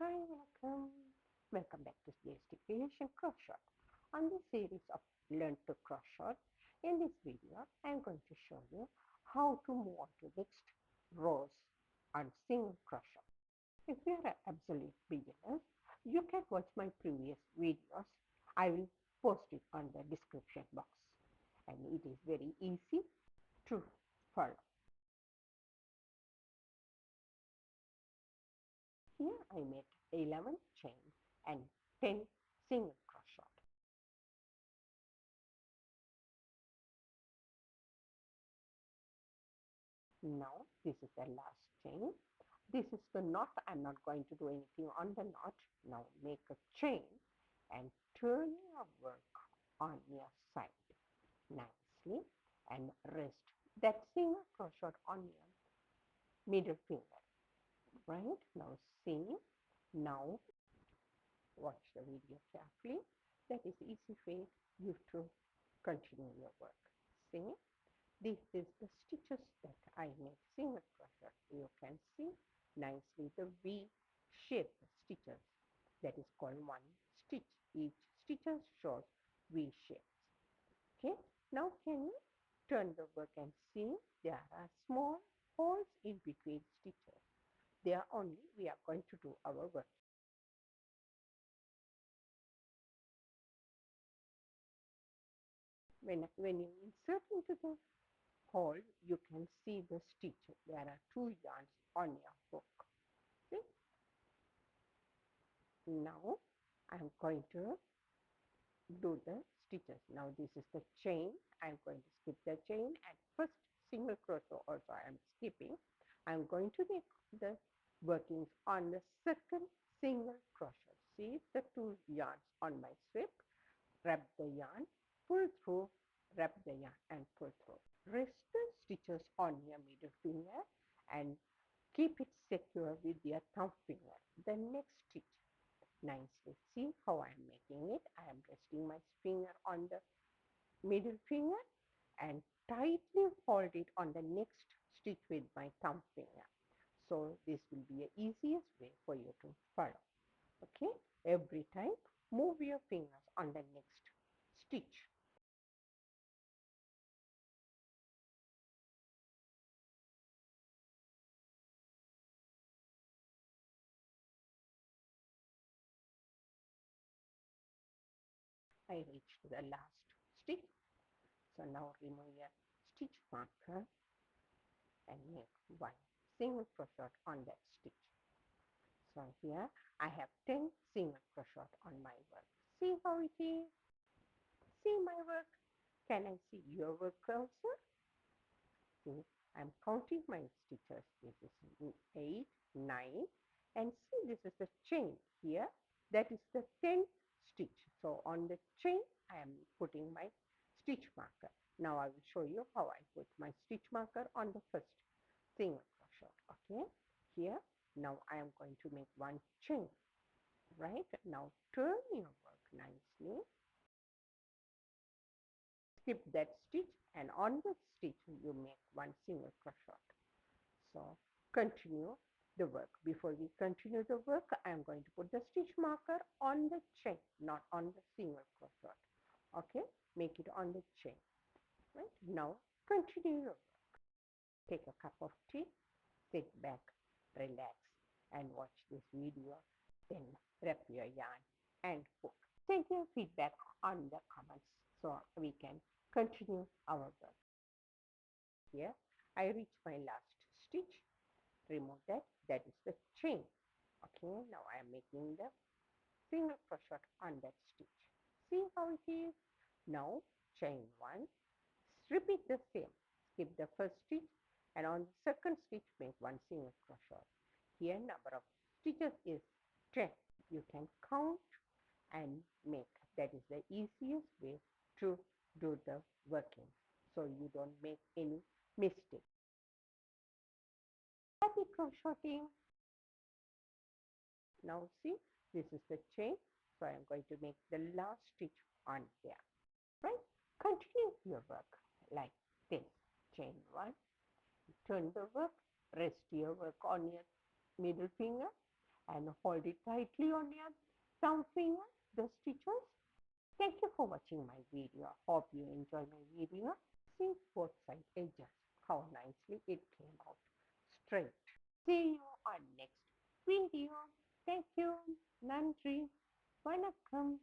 Hi, welcome. Welcome back to CST Creation Crochet. On this series of Learn to Crochet, in this video, I am going to show you how to move on to next rows on single crochet. If you are an absolute beginner, you can watch my previous videos. I will post it on the description box, and it is very easy to follow. Here I made 11 chain and 10 single crochet. Now this is the last chain. This is the knot. I'm not going to do anything on the knot. Now make a chain and turn your work on your side nicely and rest that single crochet on your middle finger. Right? Now see. Now watch the video carefully. That is the easy way you to continue your work. See? This is the stitches that I made single crochet. You can see nicely the V shape stitches. That is called one stitch. Each stitches shows V shapes. Okay. Now can you turn the work and see there are small holes in between stitches. There only we are going to do our work. When you insert into the hole, you can see the stitch. There are 2 yarns on your hook. See? Now I'm going to do the stitches. Now this is the chain. I'm going to skip the chain and first single crochet also I am skipping. I'm going to make the workings on the second single crochet. See the 2 yarns on my strip. Wrap the yarn, pull through, wrap the yarn and pull through. Rest the stitches on your middle finger and keep it secure with your thumb finger. The next stitch nicely. See how I am making it. I am resting my finger on the middle finger and tightly hold it on the next stitch with my thumb finger. So this will be the easiest way for you to follow. Okay, every time move your fingers on the next stitch. I reached the last stitch. So now remove your stitch marker and make one single crochet on that stitch. So here I have 10 single crochet on my work. See how it is? See my work? Can I see your work also? See, I'm counting my stitches. This is 8, 9, and see this is the chain here. That is the 10th stitch. So on the chain I am putting my stitch marker. Now I will show you how I put my stitch marker on the first single crochet. Okay, here now I am going to make one chain. Right now turn your work nicely, skip that stitch, and on the stitch you make one single crochet. So continue the work. Before we continue the work, I am going to put the stitch marker on the chain, not on the single crochet. Okay, make it on the chain. Right now continue your work. Take a cup of tea, sit back, relax, and watch this video. Then wrap your yarn and hook. Send your feedback on the comments so we can continue our work. Here I reach my last stitch. Remove that. That is the chain. Okay, now I am making the single crochet on that stitch. See how it is? Now chain 1. Repeat the same. Skip the first stitch and on the second stitch make one single crochet. Here number of stitches is 10. You can count and make. That is the easiest way to do the working, so you don't make any mistake. Happy crocheting. Now see, this is the chain, so I am going to make the last stitch on there. Right? Continue your work like this. Chain 1, turn the work, rest your work on your middle finger and hold it tightly on your thumb finger, the stitches. Thank you for watching my video. Hope you enjoy my video. See both side edges, how nicely it came out straight. See you on next video. Thank you. Nandri. Vanakkam.